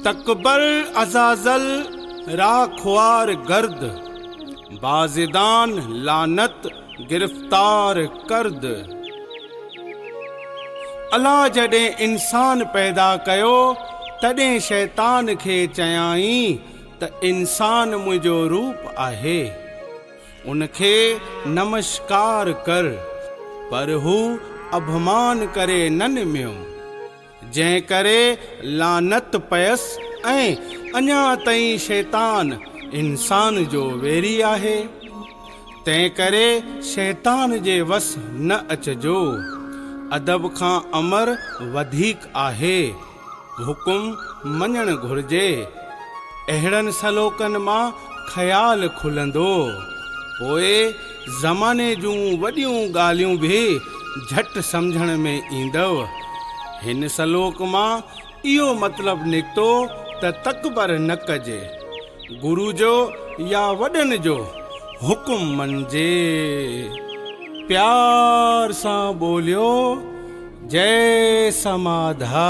तकबर अजाजल राखवार गर्द, बाजिदान लानत गिरफ्तार करद। अल्लाह जॾहिं इंसान पैदा कयो तॾहिं शैतान खे चयाईं त इंसान मुंहिंजो रूप आहे, उनखे नमस्कार कर, पर हू अभिमान करे न निमियो, जंहिं करे लानत पयसि ऐं अञा ताईं शैतान इंसान जो वेरी आहे। तंहिं करे शैतान जे वस न अचजो। अदब खां अमर वधीक आहे, हुकुम मञण घुर्जे। अहिड़नि सलोकनि मां ख़्याल खुलंदो, पोइ ज़माने जूं वॾियूं ॻाल्हियूं बि झटि सम्झण में ईंदव। हिन सलोक मां इहो मतिलबु निकितो त तकबर न कजे, गुरु जो या वॾनि जो हुकुम मञिजे। प्यार सां बोलियो, जय समाधा।